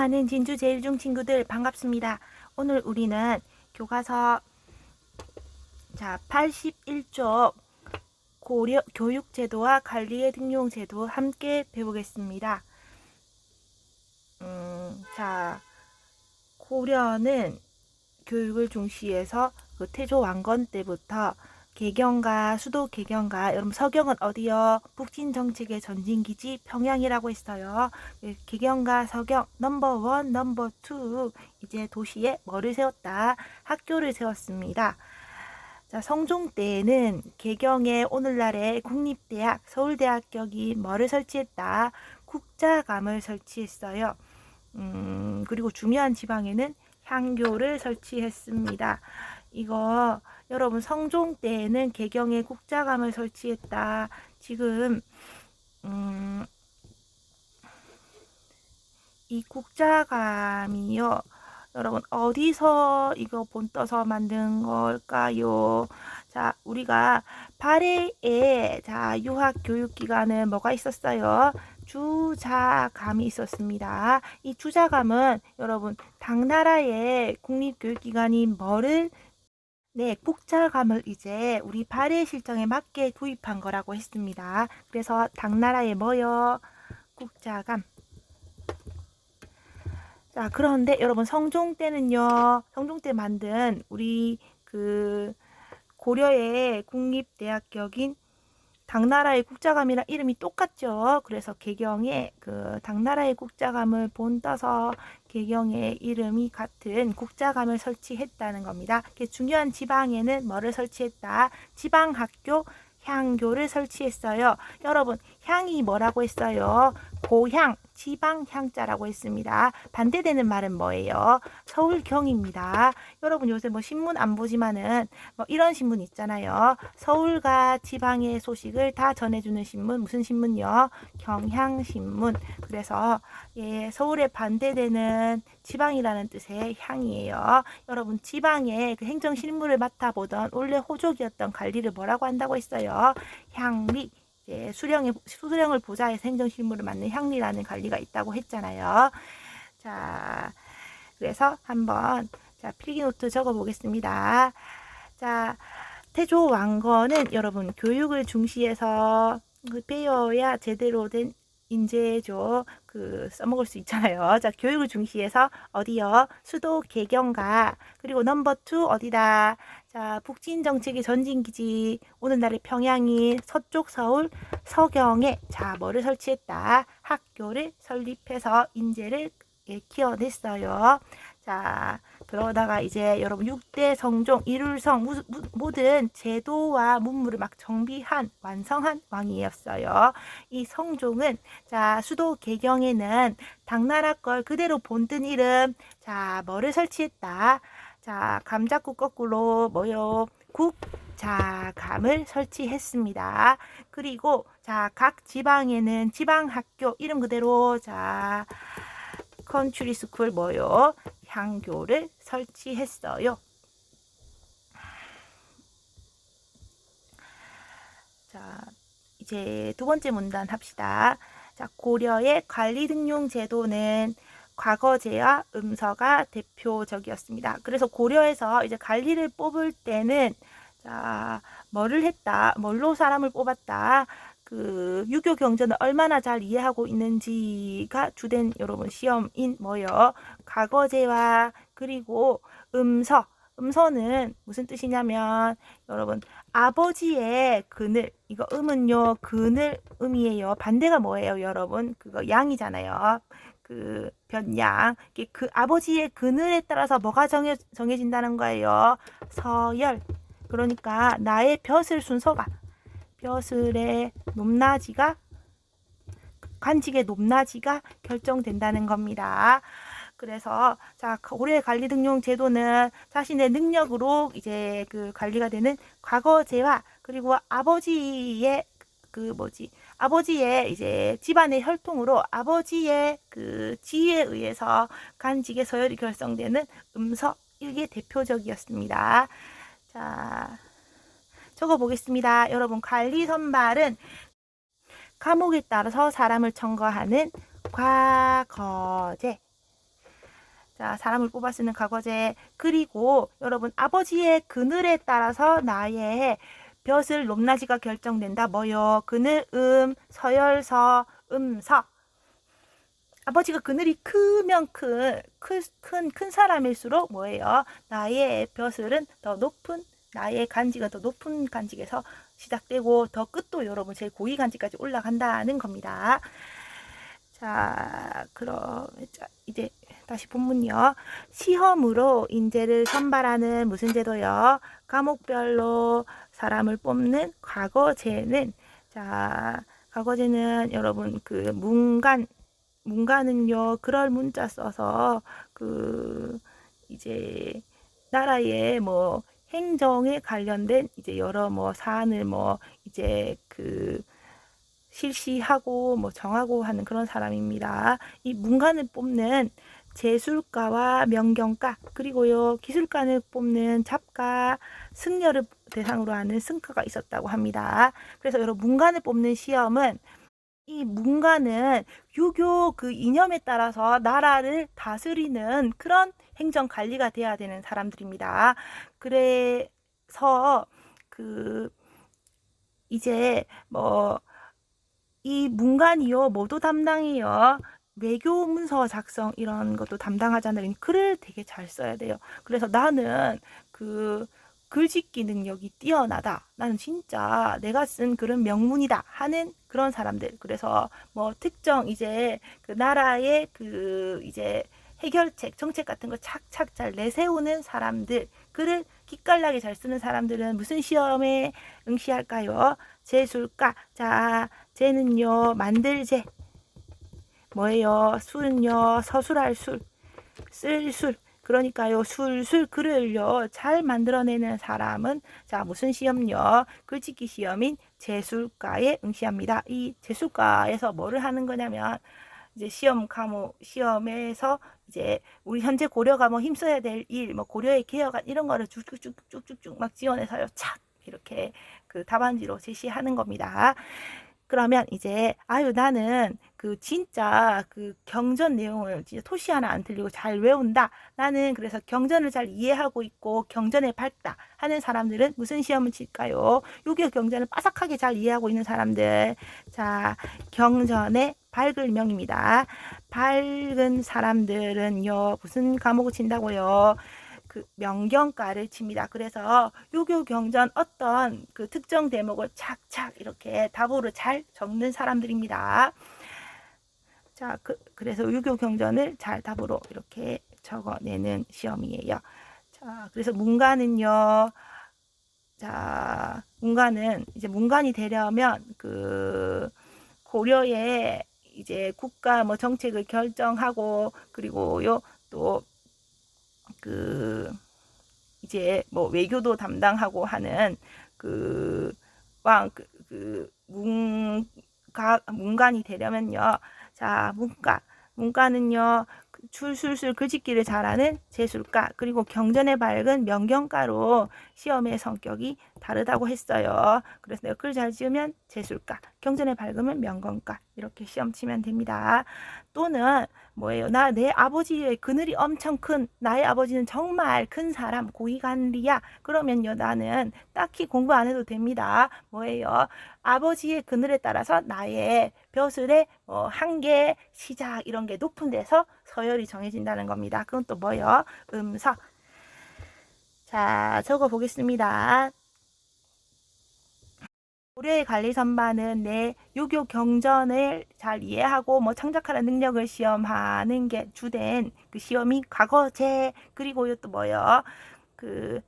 사랑하는 진주제일중 친구들 반갑습니다. 오늘 우리는 교과서 81쪽 고려 교육제도와 관리의 등용제도 함께 배우겠습니다. 고려는 교육을 중시해서 그 태조 왕건 때부터 개경과 수도 개경과 여러분 서경은 어디요? 북진 정책의 전진기지 평양이라고 했어요. 개경과 서경 넘버 1, 넘버 2 이제 도시에 뭐를 세웠다? 학교를 세웠습니다. 자, 성종 때에는 개경에 오늘날의 국립대학 서울대학격이 뭐를 설치했다? 국자감을 설치했어요. 그리고 중요한 지방에는 향교를 설치했습니다. 이거 여러분 성종 때에는 개경에 국자감을 설치했다. 지금 이 국자감이요. 여러분 어디서 이거 본떠서 만든 걸까요? 자, 우리가 발해에 유학 교육 기관은 뭐가 있었어요? 주자감이 있었습니다. 이 주자감은 여러분 당나라의 국립교육기관인 뭐를 국자감을 이제 우리 발해 실정에 맞게 도입한 거라고 했습니다. 그래서 당나라의 뭐요? 국자감. 자, 그런데 여러분 성종 때는요. 성종 때 만든 우리 그 고려의 국립대학격인 당나라의 국자감이랑 이름이 똑같죠. 그래서 개경에 그 당나라의 국자감을 본떠서 개경의 이름이 같은 국자감을 설치했다는 겁니다. 중요한 지방에는 뭐를 설치했다? 지방학교 향교를 설치했어요. 여러분 향이 뭐라고 했어요? 고향, 지방 향자라고 했습니다. 반대되는 말은 뭐예요? 서울경입니다. 여러분 요새 뭐 신문 안 보지만은 뭐 이런 신문 있잖아요. 서울과 지방의 소식을 다 전해주는 신문, 무슨 신문요? 경향신문. 그래서 서울에 반대되는 지방이라는 뜻의 향이에요. 여러분 지방의 그 행정실무를 맡아보던 원래 호족이었던 관리를 뭐라고 한다고 했어요? 향리. 수령을 보좌해서 행정실무를 맡는 향리라는 관리가 있다고 했잖아요. 자, 그래서 한번 필기노트 적어 보겠습니다. 자, 태조 왕건은 여러분 교육을 중시해서 배워야 제대로 된 인재죠. 써먹을 수 있잖아요. 자, 교육을 중시해서 어디요? 수도 개경가. 그리고 넘버 2 어디다? 자, 북진 정책의 전진기지. 오늘날의 평양인 서쪽 서울 서경에 뭐를 설치했다? 학교를 설립해서 인재를 키워냈어요. 자, 그러다가 이제 여러분 6대 성종 이룰성 모든 제도와 문물을 막 정비한 완성한 왕이었어요. 이 성종은 수도 개경에는 당나라 걸 그대로 본뜬 이름 뭐를 설치했다? 감자국 거꾸로 뭐요? 국자감을 설치했습니다. 그리고 각 지방에는 지방학교 이름 그대로 컨트리 스쿨 뭐요? 향교를 설치했어요. 자, 이제 두 번째 문단 합시다. 자, 고려의 관리 등용 제도는 과거제와 음서가 대표적이었습니다. 그래서 고려에서 이제 관리를 뽑을 때는 뭐를 했다? 뭘로 사람을 뽑았다? 유교 경전을 얼마나 잘 이해하고 있는지가 주된 여러분 시험인 뭐요? 과거제와 그리고 음서. 음서는 무슨 뜻이냐면 여러분 아버지의 그늘, 이거 음은요 그늘 음이에요. 반대가 뭐예요 여러분? 그거 양이잖아요. 변양. 그 아버지의 그늘에 따라서 뭐가 정해진다는 거예요? 서열. 그러니까 나의 벼슬 순서가 벼슬의 높낮이가 관직의 높낮이가 결정된다는 겁니다. 그래서 고려 관리 등용 제도는 자신의 능력으로 이제 관리가 되는 과거제와 그리고 아버지의 아버지의 이제 집안의 혈통으로 아버지의 지위에 의해서 관직의 서열이 결정되는 음서 이게 대표적이었습니다. 자, 적어 보겠습니다. 여러분 관리 선발은 과목에 따라서 사람을 청거하는 과거제. 자, 사람을 뽑아 쓰는 과거제. 그리고 여러분, 아버지의 그늘에 따라서 나의 벼슬 높낮이가 결정된다. 뭐요? 그늘, 서열서, 서. 아버지가 그늘이 크면 큰 사람일수록 뭐예요? 나의 벼슬은 더 높은, 나의 간직은 더 높은 간직에서 시작되고 더 끝도 여러분 제일 고위 간직까지 올라간다는 겁니다. 자, 그럼 이제 다시 본문요. 시험으로 인재를 선발하는 무슨 제도요? 과목별로 사람을 뽑는 과거제는, 자, 과거제는 여러분 그 문간은요, 그럴 문자 써서 이제 나라의 뭐 행정에 관련된 이제 여러 뭐 사안을 뭐 이제 실시하고 뭐 정하고 하는 그런 사람입니다. 이 문관을 뽑는 제술가와 명경가, 그리고요 기술관을 뽑는 잡가, 승려를 대상으로 하는 승科가 있었다고 합니다. 그래서 여러분 문관을 뽑는 시험은, 이 문관은 유교 그 이념에 따라서 나라를 다스리는 그런 행정 관리가 돼야 되는 사람들입니다. 그래서 이제 뭐 이 문관이요 뭐도 담당해요. 외교 문서 작성 이런 것도 담당하잖아요. 글을 되게 잘 써야 돼요. 그래서 나는 글짓기 능력이 뛰어나다. 나는 진짜 내가 쓴 글은 명문이다 하는 그런 사람들. 그래서 뭐 특정 이제 그 나라의 이제 해결책, 정책 같은 거 착착 잘 내세우는 사람들, 글을 기깔나게 잘 쓰는 사람들은 무슨 시험에 응시할까요? 제술가. 자, 제는요 만들제. 뭐예요? 술은요 서술할 술, 쓸 술. 그러니까요 술술 글을요 잘 만들어내는 사람은 자 무슨 시험요? 글짓기 시험인 제술가에 응시합니다. 이 제술가에서 뭐를 하는 거냐면 이제 시험에서 이제 우리 현재 고려가 뭐 힘써야 될 일, 뭐 고려의 개혁안 이런 거를 쭉쭉쭉쭉쭉 막 지원해서요 착 이렇게 답안지로 제시하는 겁니다. 그러면 이제 나는 진짜 경전 내용을 진짜 토시 하나 안 틀리고 잘 외운다. 나는 그래서 경전을 잘 이해하고 있고 경전에 밝다 하는 사람들은 무슨 시험을 칠까요? 6.25 경전을 빠삭하게 잘 이해하고 있는 사람들. 자, 경전의 밝을 명입니다. 밝은 사람들은요 무슨 과목을 친다고요? 명경가를 칩니다. 그래서 유교 경전 어떤 특정 대목을 착착 이렇게 답으로 잘 적는 사람들입니다. 자, 그래서 유교 경전을 잘 답으로 이렇게 적어내는 시험이에요. 자, 그래서 문관은요. 자, 문관은 이제 문관이 되려면 고려의 이제 국가 뭐 정책을 결정하고 그리고요 또 이제 뭐 외교도 담당하고 하는 문관이 되려면요. 자, 문과는요. 술술술 글짓기를 잘하는 제술가, 그리고 경전에 밝은 명경가로 시험의 성격이 다르다고 했어요. 그래서 내가 글 잘 지으면 제술가, 경전에 밝으면 명경가 이렇게 시험 치면 됩니다. 또는 뭐예요? 내 아버지의 그늘이 엄청 큰, 나의 아버지는 정말 큰 사람, 고위관리야. 그러면요 나는 딱히 공부 안 해도 됩니다. 뭐예요? 아버지의 그늘에 따라서 나의 벼슬의 한계, 시작 이런 게 높은 데서 서열이 정해진다는 겁니다. 그건 또 뭐예요? 서. 자, 적어 보겠습니다. 고려의 관리 선반은 내 유교 경전을 잘 이해하고 뭐 창작하는 능력을 시험하는 게 주된 시험이 과거제. 그리고 또 뭐요?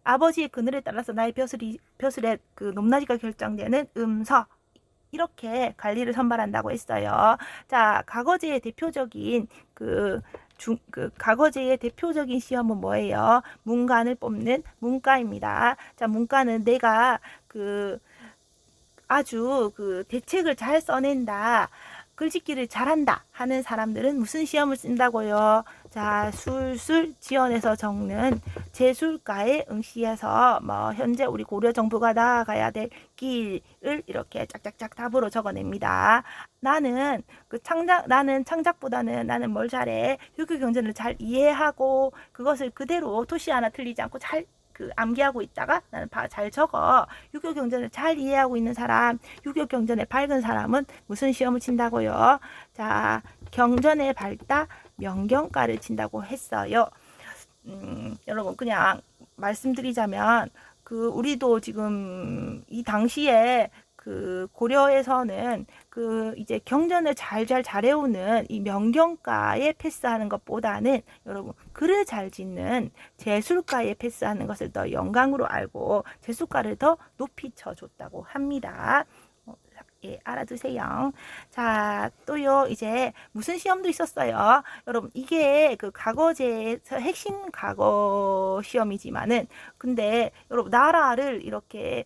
아버지의 그늘에 따라서 나의 벼슬의 높낮이가 결정되는 서. 이렇게 관리를 선발한다고 했어요. 자, 과거제의 대표적인 과거제의 대표적인 시험은 뭐예요? 문관을 뽑는 문과입니다. 자, 문과는 내가 아주 대책을 잘 써낸다. 글짓기를 잘한다 하는 사람들은 무슨 시험을 쓴다고요? 자, 술술 지원해서 적는 제술가에 응시해서 뭐 현재 우리 고려 정부가 나아가야 될 길을 이렇게 짝짝짝 답으로 적어냅니다. 나는 창작보다는 나는 뭘 잘해? 유교 경전을 잘 이해하고 그것을 그대로 토시 하나 틀리지 않고 잘 암기하고 있다가 나는 잘 적어. 유교 경전을 잘 이해하고 있는 사람, 유교 경전에 밝은 사람은 무슨 시험을 친다고요? 자, 경전에 밝다 명경가를 친다고 했어요. 여러분 그냥 말씀드리자면 우리도 지금 이 당시에 고려에서는 이제 경전을 잘해오는 이 명경가에 패스하는 것보다는 여러분 글을 잘 짓는 제술가에 패스하는 것을 더 영광으로 알고 제술가를 더 높이 쳐줬다고 합니다. 예, 알아두세요. 자, 또요, 이제 무슨 시험도 있었어요. 여러분, 이게 과거제에서 핵심 과거 시험이지만은, 근데 여러분, 나라를 이렇게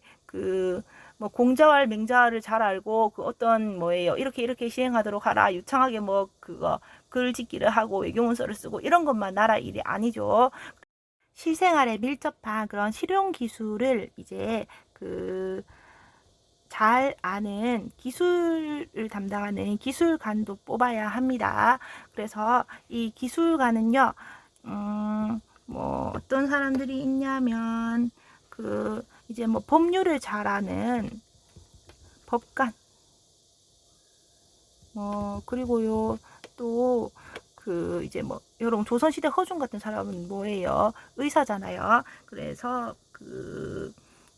뭐 공자왈 맹자를 잘 알고 어떤 뭐예요 이렇게 시행하도록 하라 유창하게 뭐 글짓기를 하고 외교문서를 쓰고 이런 것만 나라 일이 아니죠. 실생활에 밀접한 그런 실용 기술을 이제 잘 아는 기술을 담당하는 기술관도 뽑아야 합니다. 그래서 이 기술관은요, 뭐 어떤 사람들이 있냐면 이제 뭐 법률을 잘 아는 법관, 그리고요 또 이제 뭐 여러분 조선시대 허준 같은 사람은 뭐예요? 의사잖아요. 그래서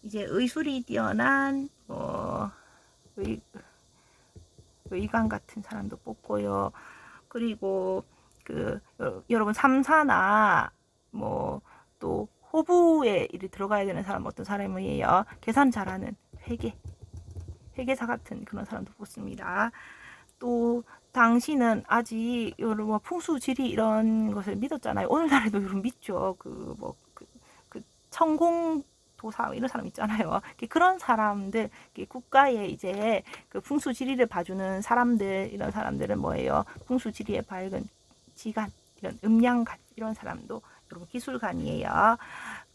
이제 의술이 뛰어난 의관 같은 사람도 뽑고요. 그리고 여러분 삼사나 뭐 또 호부에 들어가야 되는 사람 어떤 사람이에요? 계산 잘하는 회계사 같은 그런 사람도 뽑습니다. 또 당신은 아직 여러분 뭐 풍수지리 이런 것을 믿었잖아요. 오늘날에도 여러분 믿죠. 천공 도사 이런 사람 있잖아요. 그런 사람들 국가에 이제 풍수지리를 봐주는 사람들 이런 사람들은 뭐예요? 풍수지리에 밝은 지간 이런 음양간 이런 사람도 여러분 기술관이에요.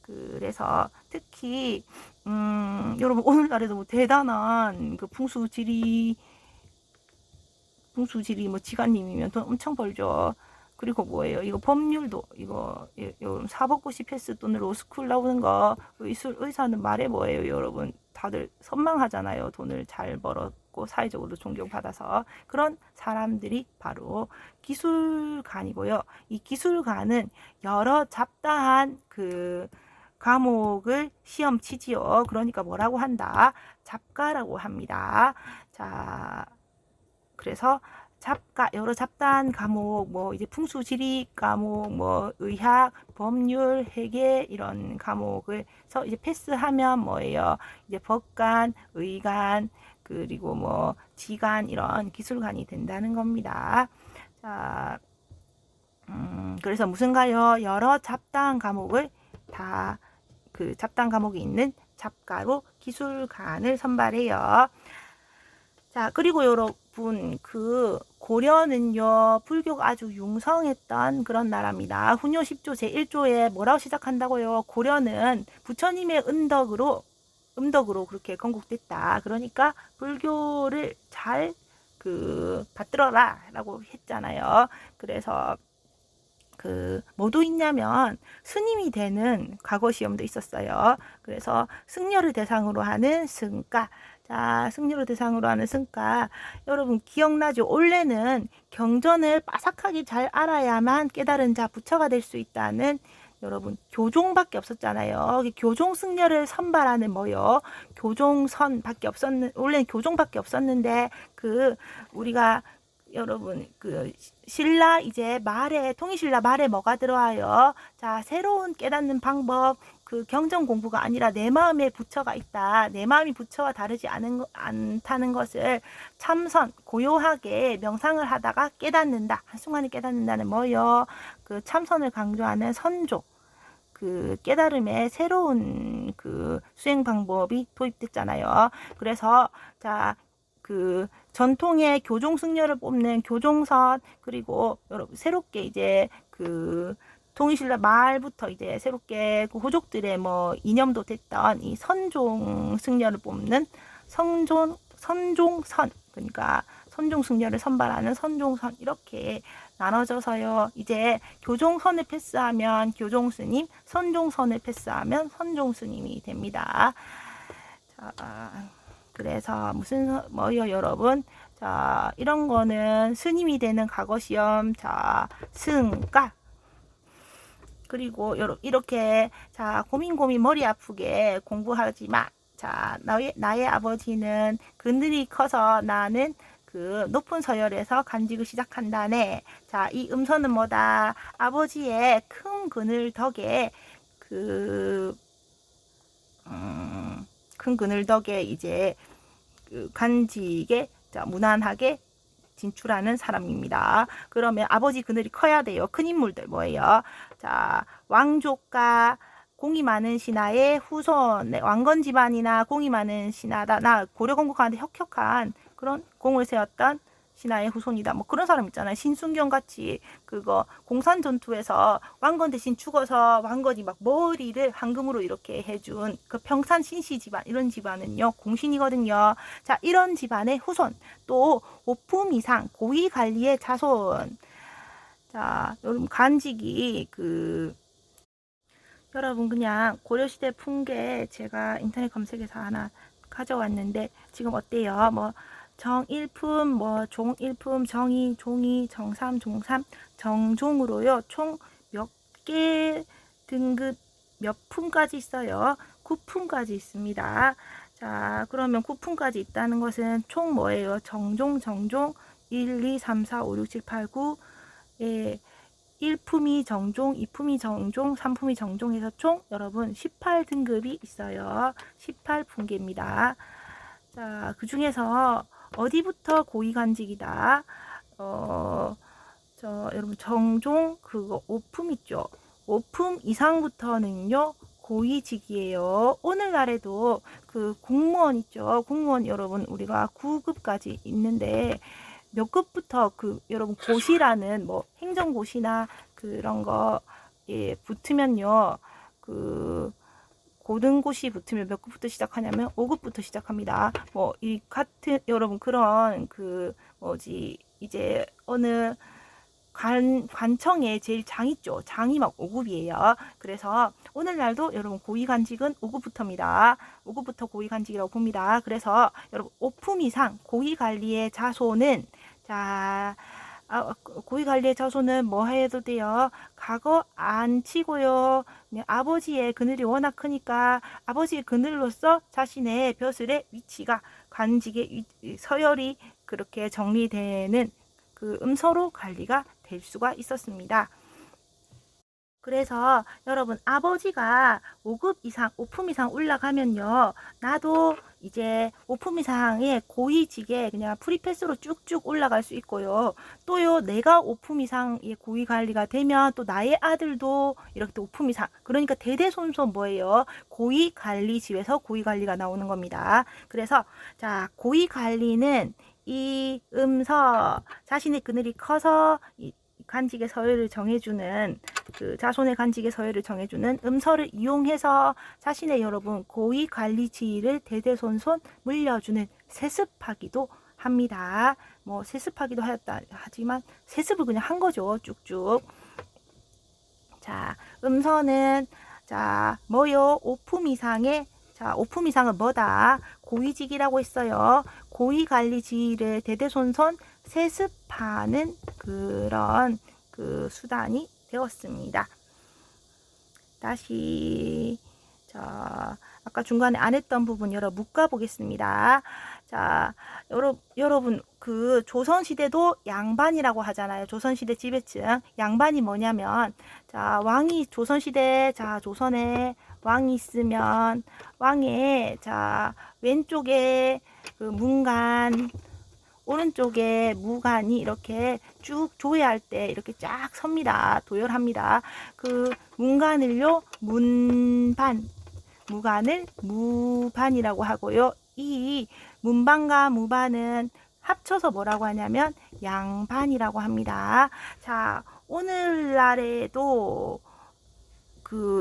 그래서 특히 여러분 오늘날에도 뭐 대단한 풍수지리 뭐 지간님이면 돈 엄청 벌죠. 그리고 뭐예요? 이거 법률도 이거 사법고시 패스 돈으로 스쿨 나오는 거 의사는 말해 뭐예요, 여러분? 다들 선망하잖아요. 돈을 잘 벌었고 사회적으로 존경받아서 그런 사람들이 바로 기술관이고요. 이 기술관은 여러 잡다한 과목을 시험 치지요. 그러니까 뭐라고 한다? 잡가라고 합니다. 자, 그래서 여러 잡다한 과목, 뭐 이제 풍수지리 과목, 뭐 의학, 법률, 회계 이런 과목을서 이제 패스하면 뭐예요? 이제 법관, 의관, 그리고 뭐 지관 이런 기술관이 된다는 겁니다. 자, 그래서 무슨가요? 여러 잡다한 과목을 다 잡다한 과목이 있는 잡가로 기술관을 선발해요. 자, 그리고 여러분 고려는요 불교가 아주 융성했던 그런 나라입니다. 훈요 10조 제1조에 뭐라고 시작한다고요? 고려는 부처님의 음덕으로 그렇게 건국됐다. 그러니까 불교를 잘 받들어라 라고 했잖아요. 그래서 뭐도 있냐면 스님이 되는 과거 시험도 있었어요. 그래서 승려를 대상으로 하는 승가. 자, 승려를 대상으로 하는 승가. 여러분 기억나죠? 원래는 경전을 빠삭하게 잘 알아야만 깨달은 자 부처가 될 수 있다는 여러분 교종밖에 없었잖아요. 교종 승려를 선발하는 뭐요? 교종선밖에 원래는 교종밖에 없었는데 우리가 여러분 신라 이제 통일신라 말에 뭐가 들어와요? 자, 새로운 깨닫는 방법 경전 공부가 아니라 내 마음에 부처가 있다. 내 마음이 부처와 다르지 않다는 것을 참선 고요하게 명상을 하다가 깨닫는다. 한순간에 깨닫는다는 뭐요? 참선을 강조하는 선조 깨달음의 새로운 수행 방법이 도입됐잖아요. 그래서 자 그 전통의 교종 승려를 뽑는 교종선, 그리고 여러분 새롭게 이제 그 통일신라 말부터 이제 새롭게 그 호족들의 뭐 이념도 됐던 이 선종 승려를 뽑는 선종선, 그러니까 선종 승려를 선발하는 선종선, 이렇게 나눠져서요. 이제 교종선을 패스하면 교종스님, 선종선을 패스하면 선종스님이 됩니다. 자, 그래서 무슨 뭐요, 여러분? 자, 이런 거는 스님이 되는 과거시험, 자, 승가. 그리고 이렇게 자, 고민 머리 아프게 공부하지 마. 자, 나의 아버지는 그늘이 커서 나는 그 높은 서열에서 간직을 시작한다네. 자, 이 음서는 뭐다? 아버지의 큰 그늘 덕에 큰 그늘 덕에 이제 그 간직에 자, 무난하게 진출하는 사람입니다. 그러면 아버지 그늘이 커야 돼요. 큰 인물들 뭐예요? 자, 왕족과 공이 많은 신하의 후손, 네, 왕건 집안이나 공이 많은 신하다. 나 고려건국하는데 혁혁한 그런 공을 세웠던 신하의 후손이다. 뭐 그런 사람 있잖아요. 신순경 같이 그거 공산 전투에서 왕건 대신 죽어서 왕건이 막 머리를 황금으로 이렇게 해준 그 평산 신씨 집안, 이런 집안은요 공신이거든요. 자, 이런 집안의 후손, 또 오품 이상 고위 관리의 자손. 자, 여러분 간직이 여러분 그냥 고려시대 풍계 제가 인터넷 검색해서 하나 가져왔는데 지금 어때요? 뭐 정일품, 뭐 종일품, 정이, 종이, 정삼, 종삼, 정종으로요. 총 몇 개 등급 몇 품까지 있어요? 9품까지 있습니다. 자, 그러면 9품까지 있다는 것은 총 뭐예요? 정종, 1, 2, 3, 4, 5, 6, 7, 8, 9. 예, 1품이 정종, 2품이 정종, 3품이 정종해서 총 여러분 18등급이 있어요. 18품계입니다. 자, 그 중에서 어디부터 고위간직이다? 여러분 정종 그거 5품 있죠. 5품 이상부터는요 고위직이에요. 오늘날에도 그 공무원 있죠. 공무원 여러분 우리가 9급까지 있는데 몇 급부터 여러분 고시라는 뭐 행정고시나 그런 거 붙으면요 고등고시 붙으면 몇 급부터 시작하냐면 5급부터 시작합니다. 뭐 이 같은 여러분 그런 이제 어느 관청에 제일 장 있죠. 장이 막 5급이에요. 그래서 오늘날도 여러분 고위간직은 5급부터입니다. 5급부터 고위간직이라고 봅니다. 그래서 여러분 5품 이상 고위관리의 자손은 자, 고위관리의 자손은 뭐 해도 돼요? 과거 안 치고요. 아버지의 그늘이 워낙 크니까 아버지의 그늘로서 자신의 벼슬의 위치가 관직의 서열이 그렇게 정리되는 그 음서로 관리가 될 수가 있었습니다. 그래서 여러분 아버지가 5급 이상, 5품 이상 올라가면요. 나도 이제 5품 이상의 고위직에 그냥 프리패스로 쭉쭉 올라갈 수 있고요. 또요 내가 5품 이상의 고위 관리가 되면 또 나의 아들도 이렇게 또 5품 이상. 그러니까 대대손손 뭐예요? 고위 관리직에서 고위 관리가 나오는 겁니다. 그래서 자 고위 관리는 이 음서 자신의 그늘이 커서 이 간직의 서열을 정해주는 그 자손의 간직의 서열을 정해주는 음서를 이용해서 자신의 여러분 고위 관리 지위를 대대손손 물려주는 세습하기도 합니다. 뭐 세습하기도 하지만 세습을 그냥 한 거죠. 쭉쭉. 자, 음서는 자 뭐요? 5품 이상의 자 5품 이상은 뭐다? 고위직이라고 했어요. 고위 관리 지위를 대대손손 세습하는 그런 그 수단이 되었습니다. 다시 아까 중간에 안 했던 부분 묶어 보겠습니다. 자, 여러분 그 조선시대도 양반이라고 하잖아요. 조선시대 지배층. 양반이 뭐냐면 자 왕이 조선시대 자 조선에 왕이 있으면 왕의 자 왼쪽에 그 문간 오른쪽에 무관이 이렇게 쭉 조회할 때 이렇게 쫙 섭니다. 도열합니다. 그 문간을요 문반, 무관을 무반이라고 하고요. 이 문반과 무반은 합쳐서 뭐라고 하냐면 양반이라고 합니다. 자, 오늘날에도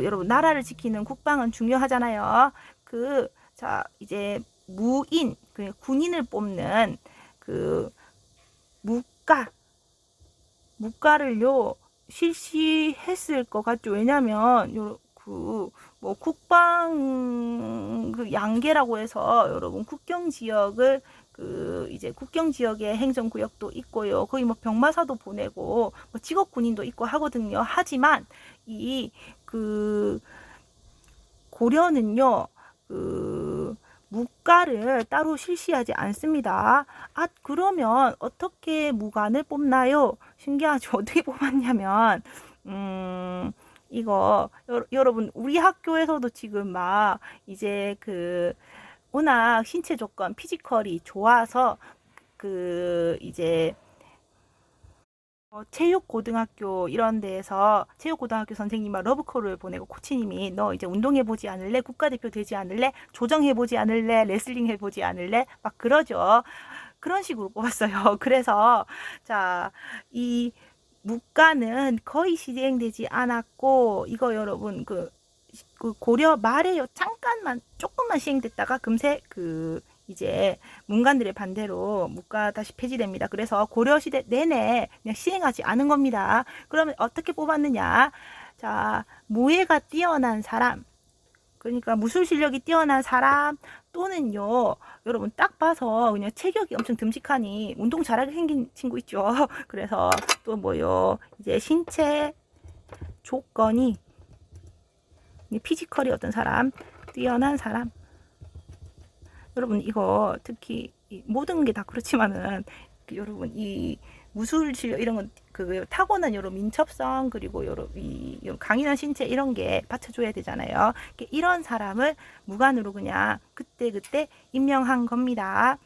여러분 나라를 지키는 국방은 중요하잖아요. 자, 이제 무인, 군인을 뽑는 무가를요 실시했을 것 같죠. 왜냐면 뭐 국방 양계라고 해서 여러분 국경 지역을 이제 국경 지역의 행정구역도 있고요. 거의 뭐 병마사도 보내고 뭐 직업 군인도 있고 하거든요. 하지만 고려는요 무가를 따로 실시하지 않습니다. 그러면 어떻게 무관을 뽑나요? 신기하죠? 어떻게 뽑았냐면 이거 여러분 우리 학교에서도 지금 막 이제 워낙 신체 조건 피지컬이 좋아서 이제 체육고등학교 이런 데에서 체육고등학교 선생님이 러브콜을 보내고 코치님이 너 이제 운동해보지 않을래? 국가대표 되지 않을래? 조정해보지 않을래? 레슬링 해보지 않을래? 막 그러죠. 그런 식으로 뽑았어요. 그래서 자, 이 무가는 거의 시행되지 않았고 이거 여러분 고려 말에요 잠깐만 조금만 시행됐다가 금세 이제 문관들의 반대로 무가 다시 폐지됩니다. 그래서 고려시대 내내 그냥 시행하지 않은 겁니다. 그러면 어떻게 뽑았느냐? 자, 무예가 뛰어난 사람, 그러니까 무술 실력이 뛰어난 사람 또는요, 여러분 딱 봐서 그냥 체격이 엄청 듬직하니 운동 잘하게 생긴 친구 있죠. 그래서 또 뭐요, 이제 신체 조건이 피지컬이 어떤 사람, 뛰어난 사람. 여러분 이거 특히 모든 게 다 그렇지만은 여러분 이 무술 실력 이런 건 타고난 여러 민첩성 그리고 이 강인한 신체 이런 게 받쳐줘야 되잖아요. 이런 사람을 무관으로 그냥 그때 임명한 겁니다.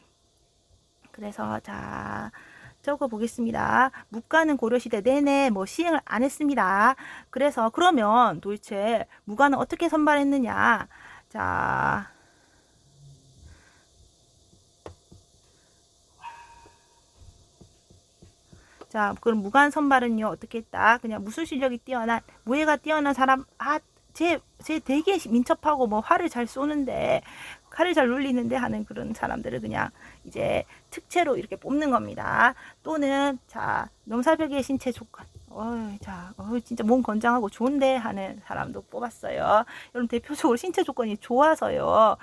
그래서 자 적어 보겠습니다. 무관은 고려시대 내내 뭐 시행을 안 했습니다. 그래서 그러면 도대체 무관은 어떻게 선발했느냐? 자, 그럼 무관 선발은요, 어떻게 했다? 그냥 무술 실력이 뛰어난, 무예가 뛰어난 사람, 쟤 되게 민첩하고 뭐 활을 잘 쏘는데, 칼을 잘 눌리는데 하는 그런 사람들을 그냥 이제 특채로 이렇게 뽑는 겁니다. 또는, 자, 넘사벽의 신체 조건. 진짜 몸 건장하고 좋은데 하는 사람도 뽑았어요. 여러분, 대표적으로 신체 조건이 좋아서요,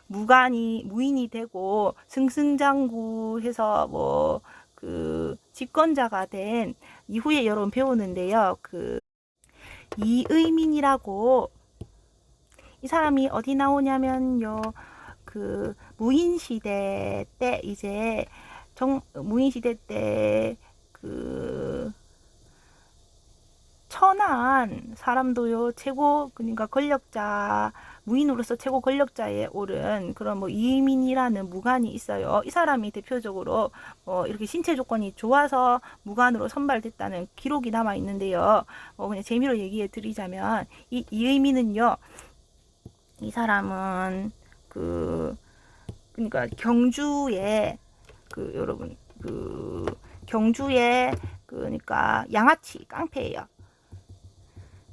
무인이 되고, 승승장구해서 뭐, 집권자가 된 이후에 여러분 배우는데요. 이의민이라고 이 사람이 어디 나오냐면요. 무인시대 때 이제 무인시대 때 천한 사람도요 최고 그러니까 권력자 무인으로서 최고 권력자에 오른 그런 뭐 이민이라는 무관이 있어요. 이 사람이 대표적으로 이렇게 신체 조건이 좋아서 무관으로 선발됐다는 기록이 남아 있는데요. 그냥 재미로 얘기해 드리자면 이 이의민은요. 이 사람은 그러니까 경주에 여러분 경주에 그러니까 양아치 깡패예요.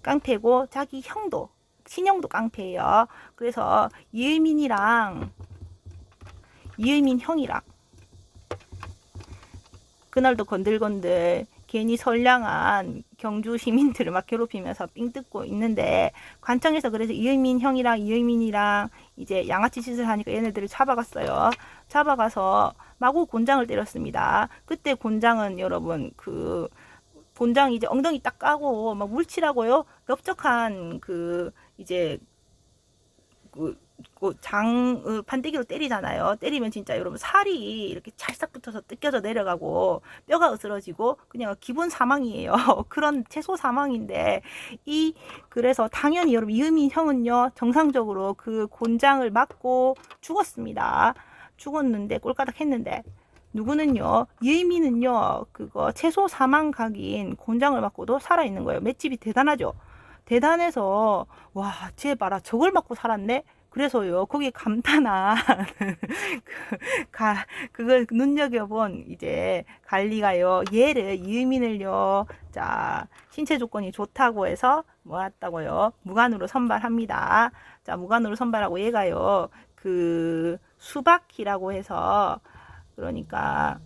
깡패고 자기 형도 친형도 깡패예요. 그래서 이의민 형이랑 그날도 건들건들 괜히 선량한 경주 시민들을 막 괴롭히면서 삥 뜯고 있는데 관청에서 그래서 이의민 형이랑 이의민이랑 이제 양아치 짓을 하니까 얘네들을 잡아갔어요. 잡아가서 마구 곤장을 때렸습니다. 그때 곤장은 여러분 곤장 이제 엉덩이 딱 까고 막 물치라고요. 넓적한 이제 판때기로 때리잖아요. 때리면 진짜 여러분 살이 이렇게 찰싹 붙어서 뜯겨져 내려가고 뼈가 으스러지고 그냥 기본 사망이에요. 그런 최소 사망인데 그래서 당연히 여러분 이의민 형은요 정상적으로 곤장을 맞고 죽었습니다. 죽었는데 꼴까닥 했는데 누구는요 이의민은요 최소 사망 각인 곤장을 맞고도 살아있는 거예요. 맷집이 대단하죠. 대단해서 와 쟤 봐라 저걸 맞고 살았네. 그래서요, 거기에 감탄한 그걸 눈여겨본 이제 관리가요, 얘를 이의민을요, 자, 신체 조건이 좋다고 해서 뭐 했다고요? 무관으로 선발합니다. 자, 무관으로 선발하고 얘가요, 그 수박이라고 해서, 그러니까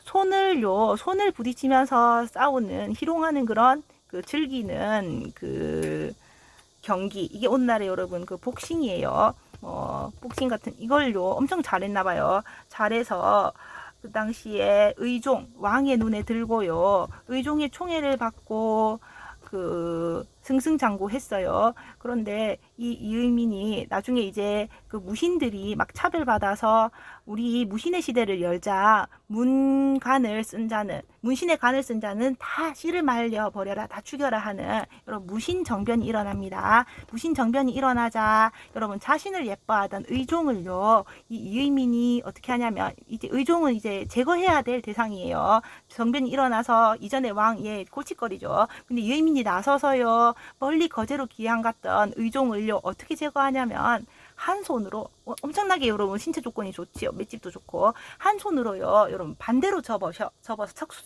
손을 부딪히면서 싸우는, 희롱하는 그런 그 즐기는 그 경기, 이게 오늘날에 여러분 그 복싱이에요. 복싱 같은 이걸요 엄청 잘했나 봐요. 잘해서 그 당시에 의종, 왕의 눈에 들고요, 의종의 총애를 받고 그 승승장구했어요. 그런데 이 이의민이 나중에 이제 그 무신들이 막 차별받아서 우리 무신의 시대를 열자, 문신의 간을 쓴 자는 다 씨를 말려 버려라, 다 죽여라 하는 여러분 무신 정변이 일어납니다. 무신 정변이 일어나자 여러분 자신을 예뻐하던 의종을요, 이 이의민이 어떻게 하냐면, 이제 의종은 이제 제거해야 될 대상이에요. 정변이 일어나서 이전에 왕 골칫거리죠. 근데 이의민이 나서서요, 멀리 거제로 기양 갔던 의종을요 어떻게 제거하냐면, 한 손으로, 엄청나게 여러분 신체 조건이 좋지요. 맷집도 좋고, 한 손으로요 여러분 반대로 접어서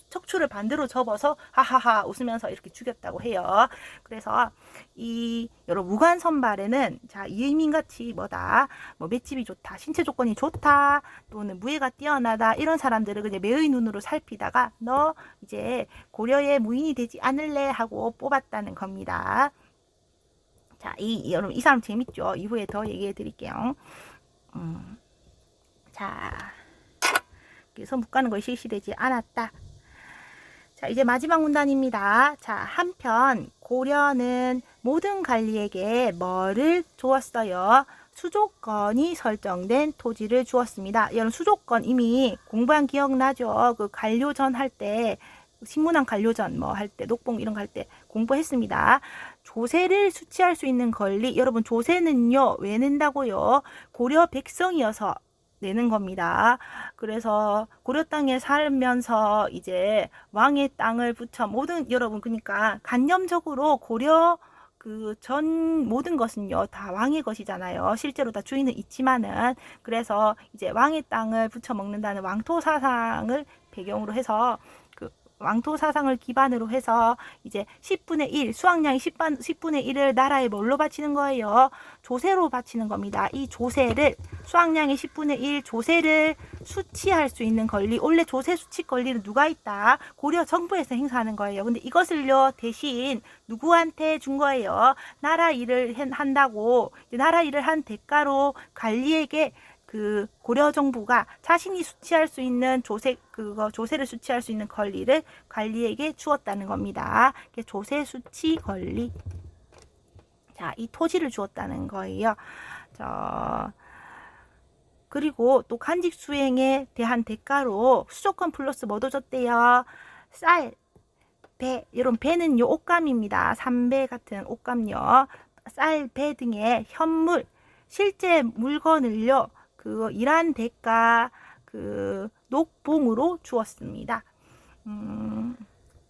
척추를 반대로 접어서 하하하 웃으면서 이렇게 죽였다고 해요. 그래서 이 여러분 무관 선발에는, 자, 이의민 같이 뭐다, 뭐 맷집이 좋다, 신체 조건이 좋다, 또는 무예가 뛰어나다, 이런 사람들을 그냥 매의 눈으로 살피다가 너 이제 고려의 무인이 되지 않을래 하고 뽑았다는 겁니다. 자, 여러분 이 사람 재밌죠? 이후에 더 얘기해 드릴게요. 자, 그래서 묵가는 것이 실시되지 않았다. 자, 이제 마지막 문단입니다. 자, 한편 고려는 모든 관리에게 뭐를 주었어요? 수조건이 설정된 토지를 주었습니다. 여러분 수조건 이미 공부한 기억나죠? 그 관료전 할 때, 신문왕 관료전 뭐 할 때, 녹봉 이런 거 할 때 공부했습니다. 조세를 수취할 수 있는 권리, 여러분 조세는요 왜 낸다고요? 고려 백성이어서 내는 겁니다. 그래서 고려 땅에 살면서 이제 왕의 땅을 붙여 모든, 여러분 그러니까 관념적으로 고려 그 전 모든 것은요 다 왕의 것이잖아요. 실제로 다 주인은 있지만은, 그래서 이제 왕의 땅을 붙여 먹는다는 왕토 사상을 배경으로 해서, 왕토 사상을 기반으로 해서 이제 10분의 1, 수확량의 10분의 1을 나라에 뭘로 바치는 거예요? 조세로 바치는 겁니다. 이 조세를, 수확량의 10분의 1 조세를 수취할 수 있는 권리, 원래 조세 수취 권리는 누가 있다? 고려 정부에서 행사하는 거예요. 근데 이것을요 대신 누구한테 준 거예요? 나라 일을 한다고, 나라 일을 한 대가로 관리에게 그 고려 정부가 자신이 수취할 수 있는 조세를 수취할 수 있는 권리를 관리에게 주었다는 겁니다. 조세 수취 권리. 자, 이 토지를 주었다는 거예요. 그리고 또 간직 수행에 대한 대가로 수조권 플러스 뭐도 줬대요? 쌀, 배. 여러분 배는요 옷감입니다. 삼배 같은 옷감요. 쌀, 배 등의 현물, 실제 물건을요 그 일한 대가 그 녹봉으로 주었습니다.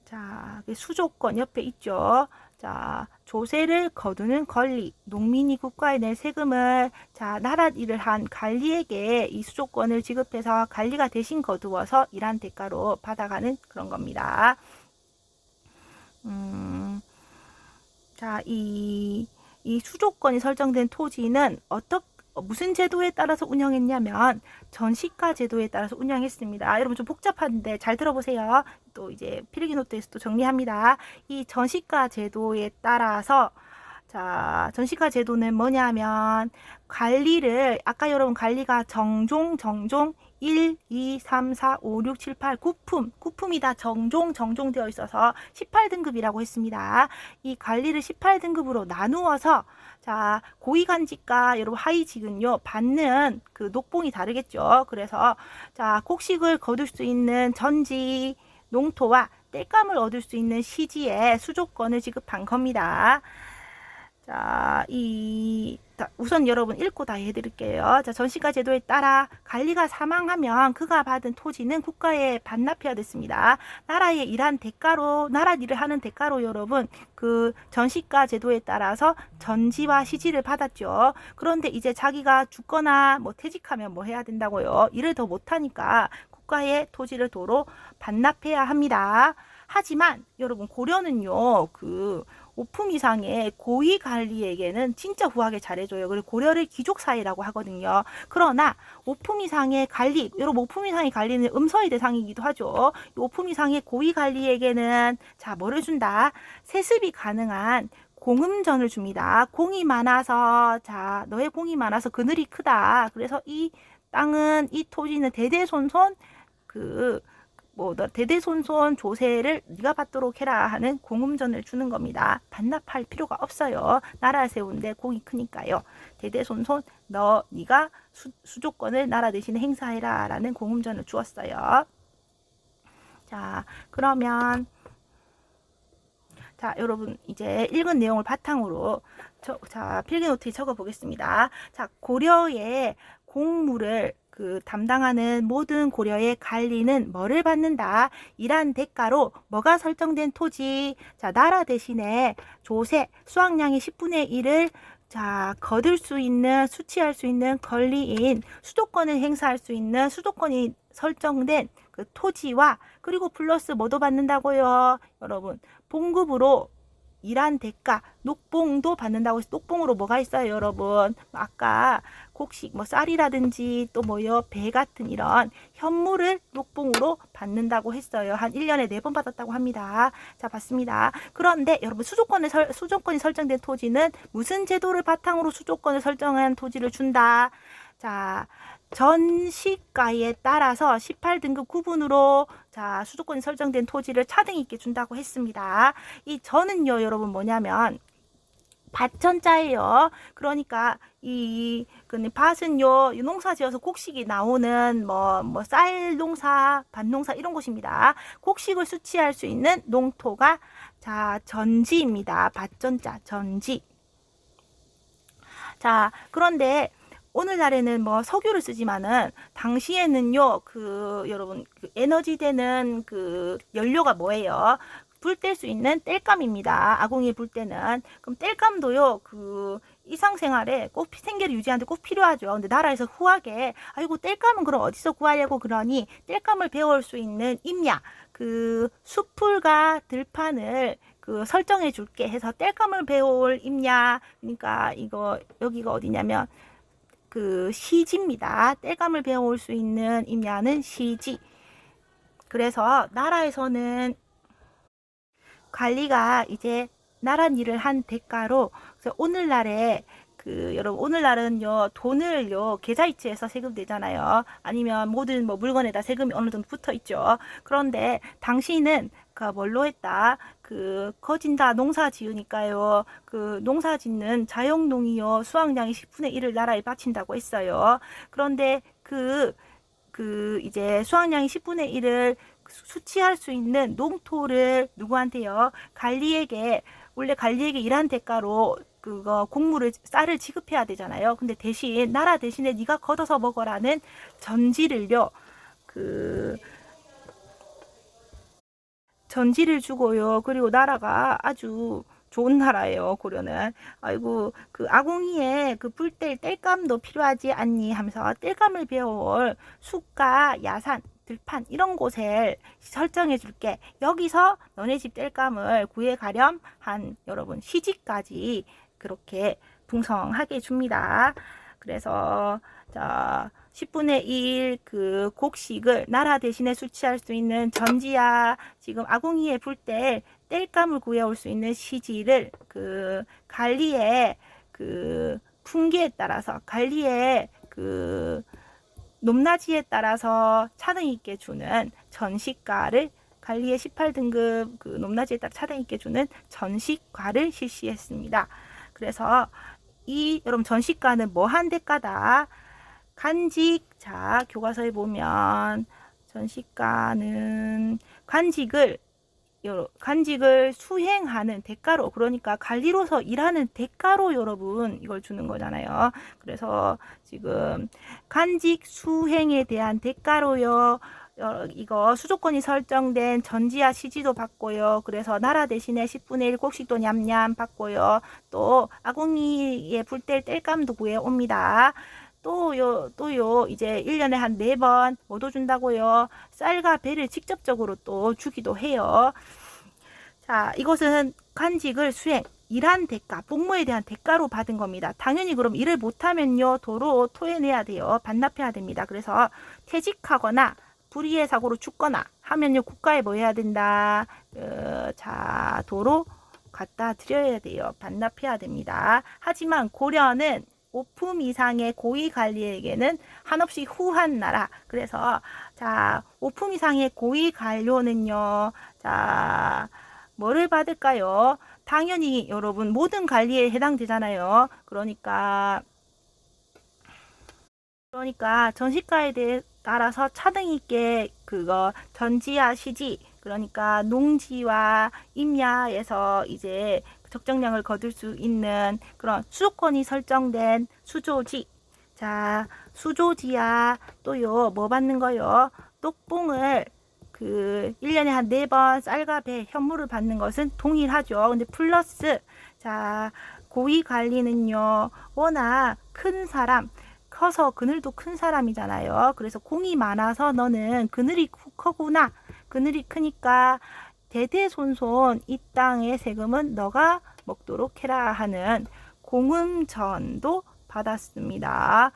자, 수조권 옆에 있죠. 자, 조세를 거두는 권리, 농민이 국가에 낼 세금을, 자, 나라 일을 한 관리에게 이 수조권을 지급해서 관리가 대신 거두어서 일한 대가로 받아가는 그런 겁니다. 자, 이 수조권이 설정된 토지는 무슨 제도에 따라서 운영했냐면 전시가 제도에 따라서 운영했습니다. 여러분 좀 복잡한데 잘 들어보세요. 또 이제 필기 노트에서 또 정리합니다. 이 전시가 제도에 따라서, 자, 전시가 제도는 뭐냐면 관리를, 아까 여러분 관리가 정종 1, 2, 3, 4, 5, 6, 7, 8 구품이 다 정종 되어 있어서 18등급이라고 했습니다. 이 관리를 18등급으로 나누어서, 자, 고위간직과 여러분 하위직은요 받는 그 녹봉이 다르겠죠. 그래서 자, 곡식을 거둘 수 있는 전지, 농토와 땔감을 얻을 수 있는 시지에 수조권을 지급한 겁니다. 우선 여러분 읽고 다 해드릴게요. 전시가 제도에 따라 관리가 사망하면 그가 받은 토지는 국가에 반납해야 됐습니다. 나라의 일한 대가로, 나라 일을 하는 대가로 여러분, 그 전시가 제도에 따라서 전지와 시지를 받았죠. 그런데 이제 자기가 죽거나 뭐 퇴직하면 뭐 해야 된다고요? 일을 더 못하니까 국가의 토지를 도로 반납해야 합니다. 하지만 여러분 고려는요, 5품 이상의 고위 관리에게는 진짜 후하게 잘해줘요. 그리고 고려를 귀족 사회라고 하거든요. 그러나 5품 이상의 관리, 여러분 5품 이상의 관리는 음서의 대상이기도 하죠. 5품 이상의 고위 관리에게는 뭐를 준다? 세습이 가능한 공음전을 줍니다. 공이 많아서 너의 공이 많아서 그늘이 크다. 그래서 이 땅은, 이 토지는 대대손손 대대손손 조세를 네가 받도록 해라 하는 공음전을 주는 겁니다. 반납할 필요가 없어요. 나라 세운데 공이 크니까요. 대대손손 네가 수조권을 나라 대신에 행사해라 라는 공음전을 주었어요. 그러면 여러분 이제 읽은 내용을 바탕으로 필기노트에 적어 보겠습니다. 고려의 공무를 담당하는 모든 고려의 관리는 뭐를 받는다? 이란 대가로 뭐가 설정된 토지, 나라 대신에 조세, 수확량의 10분의 1을 거둘 수 있는, 수취할 수 있는 권리인 수도권을 행사할 수 있는 수도권이 설정된 그 토지와, 그리고 플러스 뭐도 받는다고요? 여러분, 봉급으로 일한 대가, 녹봉도 받는다고 해서 녹봉으로 뭐가 있어요, 여러분? 아까 곡식, 쌀이라든지 또 배 같은 이런 현물을 녹봉으로 받는다고 했어요. 한 1년에 4번 받았다고 합니다. 봤습니다. 그런데 여러분, 수조권이 설정된 토지는 무슨 제도를 바탕으로 수조권을 설정한 토지를 준다? 전시가에 따라서 18등급 구분으로 수도권이 설정된 토지를 차등 있게 준다고 했습니다. 이 전은요, 여러분 뭐냐면 밭전자예요. 그러니까 밭은요, 농사 지어서 곡식이 나오는 쌀 농사, 밭 농사 이런 곳입니다. 곡식을 수취할 수 있는 농토가 전지입니다. 밭전자, 전지. 그런데 오늘날에는 석유를 쓰지만은 당시에는요, 여러분 에너지 되는 연료가 뭐예요? 불 뗄 수 있는 땔감입니다. 아궁이에 불 때는. 그럼 땔감도요, 일상생활에 꼭 생계를 유지하는데 꼭 필요하죠. 근데 나라에서 후하게, 아이고 땔감은 그럼 어디서 구하려고 그러니 땔감을 배울 수 있는 임야, 숯불과 들판을 설정해 줄게 해서 땔감을 배울 임야. 그러니까 여기가 어디냐면 시지입니다. 땔감을 배워올 수 있는 임야는 시지. 그래서 나라에서는 관리가 이제 나라 일을 한 대가로, 그래서 오늘날에 여러분 오늘날은요, 돈을요 계좌이체해서 세금 내잖아요. 아니면 모든 물건에다 세금이 어느 정도 붙어 있죠. 그런데 당시는 뭘로 했다? 거진다 농사 지으니까요. 농사 짓는 자영농이요, 수확량의 10분의 1을 나라에 바친다고 했어요. 그런데 이제 수확량의 10분의 1을 수취할 수 있는 농토를 누구한테요? 원래 관리에게 일한 대가로 곡물을, 쌀을 지급해야 되잖아요. 근데 대신 나라 대신에 네가 걷어서 먹어라는 전지를요, 전지를 주고요. 그리고 나라가 아주 좋은 나라예요, 고려는. 아이고, 아궁이에 불 뗄 땔감도 필요하지 않니 하면서 땔감을 배워올 숲과 야산, 들판 이런 곳을 설정해 줄게. 여기서 너네 집 땔감을 구해 가렴 한 여러분 시집까지 그렇게 풍성하게 줍니다. 그래서 10분의 1 곡식을 나라 대신에 수취할 수 있는 전지야, 지금 아궁이에 불 때 땔감을 구해올 수 있는 시지를 관리의 풍기에 따라서, 관리의 높낮이에 따라서 차등 있게 주는 전시가를, 관리의 18등급 높낮이에 따라 차등 있게 주는 전시가를 실시했습니다. 그래서 여러분 전시가는 뭐한 대가다? 간직, 교과서에 보면 전시가는 간직을 간직을 수행하는 대가로, 그러니까 관리로서 일하는 대가로 여러분 이걸 주는 거잖아요. 그래서 지금 간직 수행에 대한 대가로요. 이거 수조권이 설정된 전지하 시지도 받고요. 그래서 나라 대신에 10분의 1 곡식도 냠냠 받고요. 또 아궁이에 불 뗄 뗄감도 구해 옵니다. 또요, 이제 1년에 한 4번 뭐도 준다고요. 쌀과 배를 직접적으로 또 주기도 해요. 자, 이것은 간직을 수행, 일한 대가, 복무에 대한 대가로 받은 겁니다. 당연히 그럼 일을 못하면요, 도로 토해내야 돼요. 반납해야 됩니다. 그래서 퇴직하거나 불의의 사고로 죽거나 하면요, 국가에 뭐 해야 된다? 자, 도로 갖다 드려야 돼요. 반납해야 됩니다. 하지만 고려는 오품 이상의 고위 관리에게는 한없이 후한 나라. 그래서 자, 오품 이상의 고위 관료는요, 자, 뭐를 받을까요? 당연히 여러분 모든 관리에 해당되잖아요. 그러니까 전시가에 대해 따라서 차등 있게 그거 전지하 시지, 그러니까 농지와 임야에서 이제 적정량을 거둘 수 있는 그런 수조권이 설정된 수조지. 자, 수조지야 또요 뭐 받는 거요? 똑봉을 1년에 한 4번 쌀과 배 현물을 받는 것은 동일하죠. 근데 플러스 자, 고위 관리는요 워낙 큰 사람, 커서 그늘도 큰 사람이잖아요. 그래서 공이 많아서 너는 그늘이 크구나. 그늘이 크니까 대대손손 이 땅의 세금은 너가 먹도록 해라 하는 공음전도 받았습니다.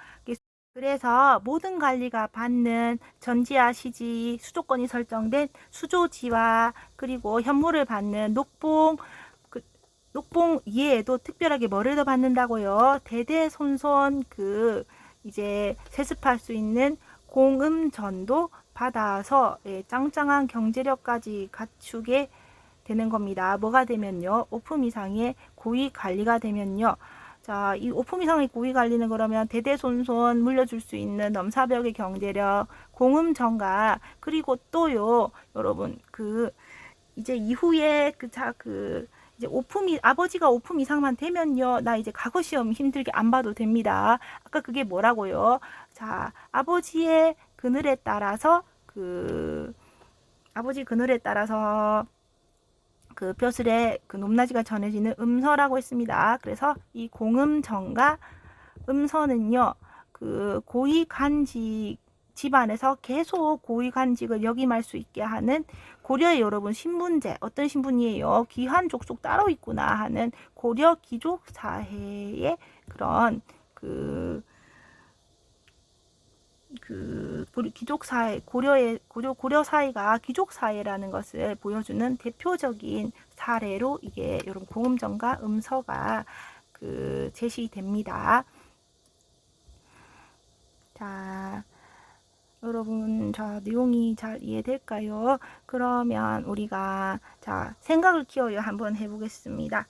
그래서 모든 관리가 받는 전지하 시지, 수조권이 설정된 수조지와 그리고 현물을 받는 녹봉, 녹봉 이외에도 특별하게 뭐를 더 받는다고요? 대대손손 이제 세습할 수 있는 공음전도 받아서 짱짱한 경제력까지 갖추게 되는 겁니다. 뭐가 되면요? 오품 이상의 고위 관리가 되면요. 자, 이 오품 이상의 고위 관리는 그러면 대대손손 물려줄 수 있는 넘사벽의 경제력, 공음전가, 그리고 또요, 여러분, 이제 이후에 이제 아버지가 오품 이상만 되면요, 나 이제 과거 시험 힘들게 안 봐도 됩니다. 아까 그게 뭐라고요? 자, 아버지의 그늘에 따라서 아버지 그늘에 따라서 벼슬에 높낮이가 전해지는 음서라고 했습니다. 그래서 이 공음전과 음서는요, 고위 간직 집안에서 계속 고위 간직을 역임할 수 있게 하는 고려의 여러분 신분제, 어떤 신분이에요? 귀한 족속 따로 있구나 하는 고려 귀족 사회의 그런 귀족 사회, 고려 사회가 귀족 사회라는 것을 보여주는 대표적인 사례로 이게 여러분 공음전과 음서가 제시됩니다. 자, 여러분, 자, 내용이 잘 이해될까요? 그러면 우리가 자, 생각을 키워요 한번 해보겠습니다.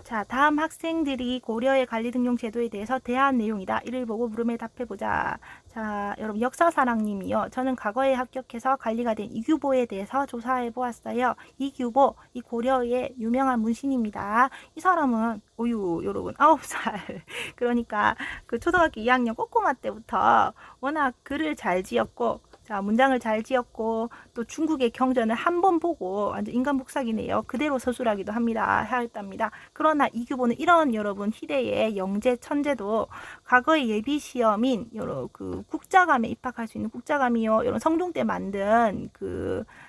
자, 다음 학생들이 고려의 관리등용 제도에 대해서 대한 내용이다. 이를 보고 물음에 답해보자. 자, 여러분 역사사랑님이요. 저는 과거에 합격해서 관리가 된 이규보에 대해서 조사해보았어요. 이규보, 이 고려의 유명한 문신입니다. 이 사람은 여러분 9살 그러니까 초등학교 2학년 꼬꼬마 때부터 워낙 글을 잘 지었고, 자, 문장을 잘 지었고, 또 중국의 경전을 한 번 보고 완전 인간 복사기네요. 그대로 서술하기도 하였답니다. 그러나 이규보는 이런 여러분 희대의 영재 천재도 과거의 예비 시험인 국자감에 입학할 수 있는 국자감이요. 여러분 성종 때 만든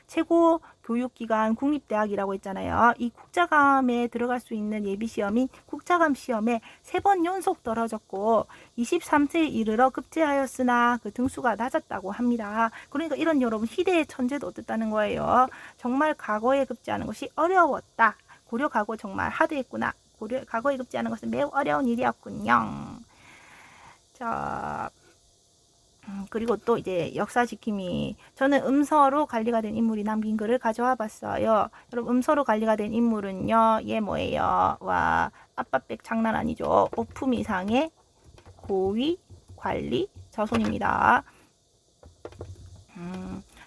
최고 교육기관 국립대학이라고 했잖아요. 이 국자감에 들어갈 수 있는 예비시험인 국자감 시험에 3번 연속 떨어졌고 23세에 이르러 급제하였으나 등수가 낮았다고 합니다. 그러니까 이런 여러분 희대의 천재도 어땠다는 거예요. 정말 과거에 급제하는 것이 어려웠다. 고려 과거 정말 하드했구나. 고려 과거에 급제하는 것은 매우 어려운 일이었군요. 자, 그리고 또 이제 역사 지킴이, 저는 음서로 관리가 된 인물이 남긴 글을 가져와 봤어요. 여러분 음서로 관리가 된 인물은요, 얘 뭐예요? 와, 아빠백 장난 아니죠. 오품 이상의 고위 관리 자손입니다.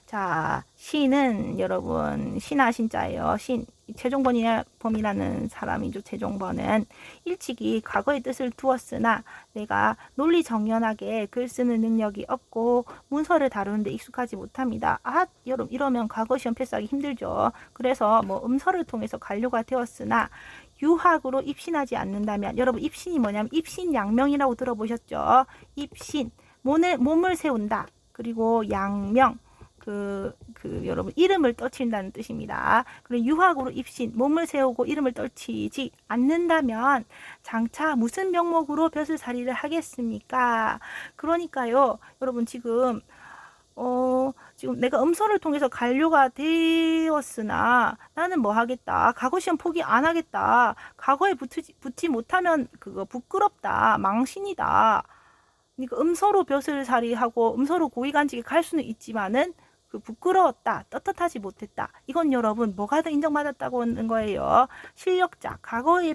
자, 신은 여러분 신하 신자예요. 신 최종범이라는 사람이죠. 최종범은 일찍이 과거의 뜻을 두었으나 내가 논리정연하게 글 쓰는 능력이 없고 문서를 다루는데 익숙하지 못합니다. 여러분 이러면 과거 시험 패스하기 힘들죠. 그래서 뭐 음서를 통해서 관료가 되었으나 유학으로 입신하지 않는다면, 여러분 입신이 뭐냐면 입신양명이라고 들어보셨죠? 입신 몸을 세운다. 그리고 양명 여러분 이름을 떨친다는 뜻입니다. 그리고 유학으로 입신 몸을 세우고 이름을 떨치지 않는다면 장차 무슨 명목으로 벼슬살이를 하겠습니까? 그러니까요, 여러분 지금 내가 음서를 통해서 관료가 되었으나 나는 뭐 하겠다. 과거 시험 포기 안 하겠다. 과거에 붙지 못하면 그거 부끄럽다. 망신이다. 그러니까 음서로 벼슬살이하고 음서로 고위간직에 갈 수는 있지만은 부끄러웠다, 떳떳하지 못했다. 이건 여러분 뭐가 더 인정받았다고 하는 거예요. 실력자, 과거에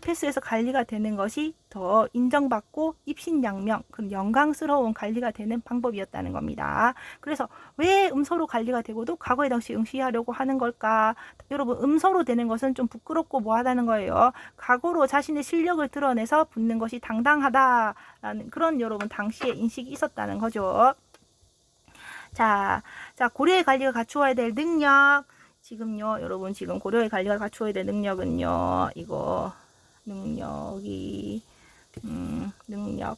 패스해서 관리가 되는 것이 더 인정받고 입신양명, 영광스러운 관리가 되는 방법이었다는 겁니다. 그래서 왜 음서로 관리가 되고도 과거에 당시 응시하려고 하는 걸까? 여러분 음서로 되는 것은 좀 부끄럽고 뭐하다는 거예요. 과거로 자신의 실력을 드러내서 붙는 것이 당당하다라는 그런 여러분 당시에 인식이 있었다는 거죠. 자, 고려의 관리가 갖추어야 될 능력. 지금요, 여러분 지금 고려의 관리가 갖추어야 될 능력은요, 이거 능력.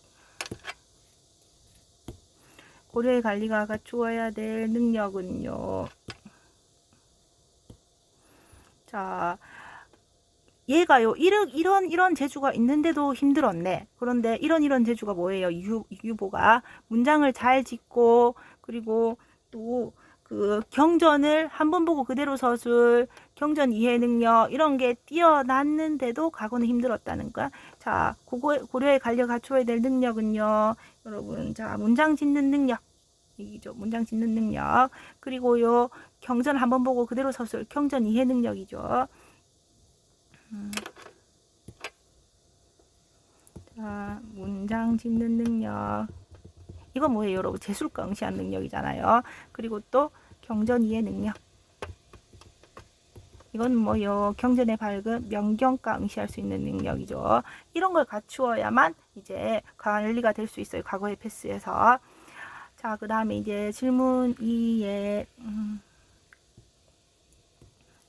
고려의 관리가 갖추어야 될 능력은요. 자, 얘가요, 이런 재주가 있는데도 힘들었네. 그런데 이런 재주가 뭐예요? 유보가 문장을 잘 짓고, 그리고 또 경전을 한 번 보고 그대로 서술, 경전 이해 능력 이런 게 뛰어났는데도 과거는 힘들었다는 거야. 자, 고려의 관리가 갖추어야 될 능력은요, 여러분, 자, 문장 짓는 능력. 이죠. 문장 짓는 능력. 그리고요, 경전 한 번 보고 그대로 서술, 경전 이해 능력이죠. 자, 문장 짓는 능력. 이건 뭐예요, 여러분? 재술과 응시한 능력이잖아요. 그리고 또 경전 이해 능력. 이건 뭐요? 경전에 밝은 명경과 응시할 수 있는 능력이죠. 이런 걸 갖추어야만 이제 관리가 될 수 있어요. 과거의 패스에서. 자, 그 다음에 이제 질문 2에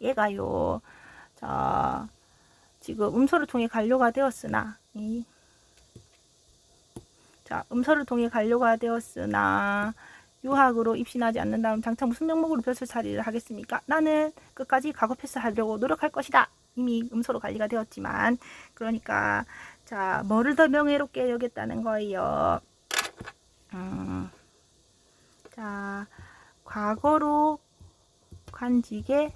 얘가요. 자, 지금 음소를 통해 관료가 되었으나 음서를 통해 관료가 되었으나 유학으로 입신하지 않는다면 장차 무슨 명목으로 벼슬살이를 하겠습니까? 나는 끝까지 과거 패스하려고 노력할 것이다. 이미 음서로 관리가 되었지만, 그러니까 자, 뭐를 더 명예롭게 여겼다는 거예요. 자, 과거로 관직에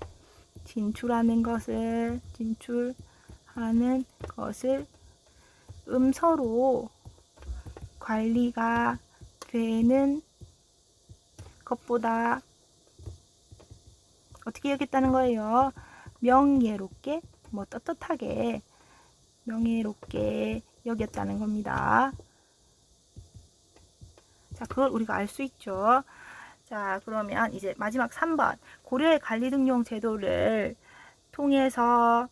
진출하는 것을 음서로 관리가 되는 것보다 어떻게 여겼다는 거예요? 명예롭게, 떳떳하게, 명예롭게 여겼다는 겁니다. 자, 그걸 우리가 알 수 있죠. 자, 그러면 이제 마지막 3번. 고려의 관리 등용 제도를 통해서,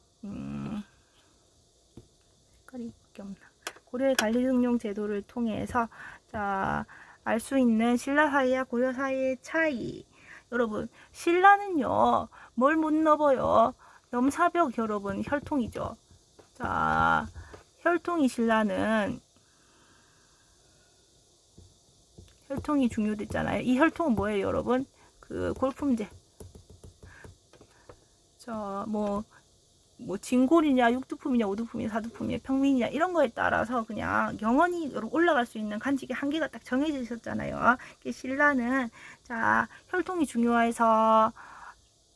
고려의 관리 등용 제도를 통해서, 자, 알 수 있는 신라 사회와 고려 사회의 차이. 여러분, 신라는요, 뭘 못 넘어요? 넘사벽, 여러분, 혈통이죠. 자, 혈통이 혈통이 중요됐잖아요. 이 혈통은 뭐예요, 여러분? 골품제. 진골이냐, 육두품이냐, 오두품이냐, 사두품이냐, 평민이냐 이런 거에 따라서 그냥 영원히 올라갈 수 있는 간직의 한계가 딱 정해져 있었잖아요. 신라는 자, 혈통이 중요해서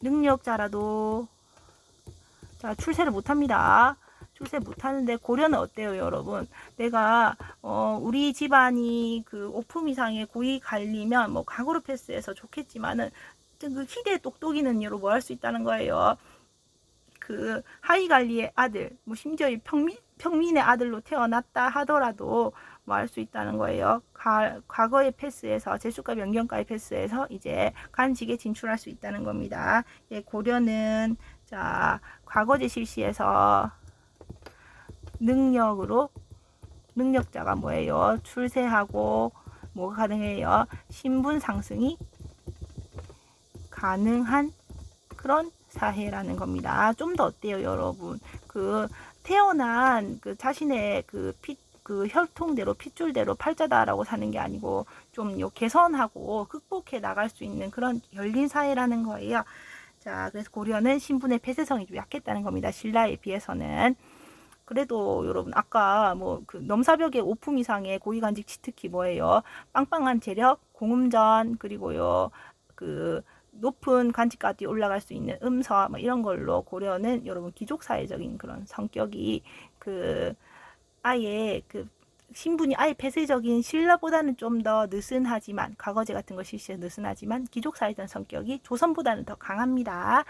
능력자라도 자, 출세를 못합니다. 출세 못하는데 고려는 어때요, 여러분? 내가 우리 집안이 오품 이상의 고위 관리면 과거로 패스해서 좋겠지만은 희대 똑똑이는 여러분 뭐 할 수 있다는 거예요. 하위 관리의 아들, 심지어 평민의 아들로 태어났다 하더라도 뭐 할 수 있다는 거예요. 과거의 패스에서 제수과 변경과의 패스에서 이제 간직에 진출할 수 있다는 겁니다. 예, 고려는 자 과거제 실시에서 능력자가 뭐예요? 출세하고 뭐가 가능해요? 신분 상승이 가능한 그런 사회라는 겁니다. 좀 더 어때요, 여러분? 그 태어난 그 자신의 그 혈통대로 핏줄대로 팔자다라고 사는 게 아니고 좀 개선하고 극복해 나갈 수 있는 그런 열린 사회라는 거예요. 자, 그래서 고려는 신분의 폐쇄성이 좀 약했다는 겁니다. 신라에 비해서는. 그래도 여러분 아까 뭐 그 넘사벽의 5품 이상의 고위간직 치트키 뭐예요? 빵빵한 재력, 공음전, 그리고요 그 높은 간직까지 올라갈 수 있는 음서 뭐 이런 걸로 고려는 여러분 귀족사회적인 그런 성격이 그 아예 그 신분이 아예 폐쇄적인 신라보다는 좀 더 느슨하지만 과거제 같은 거 실시해서 느슨하지만 귀족사회적 성격이 조선보다는 더 강합니다.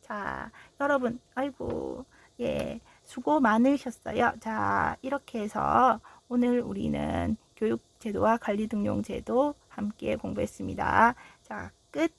자, 여러분, 아이고, 예, 수고 많으셨어요. 자, 이렇게 해서 오늘 우리는 교육제도와 관리등록제도 함께 공부했습니다. 자, 끝.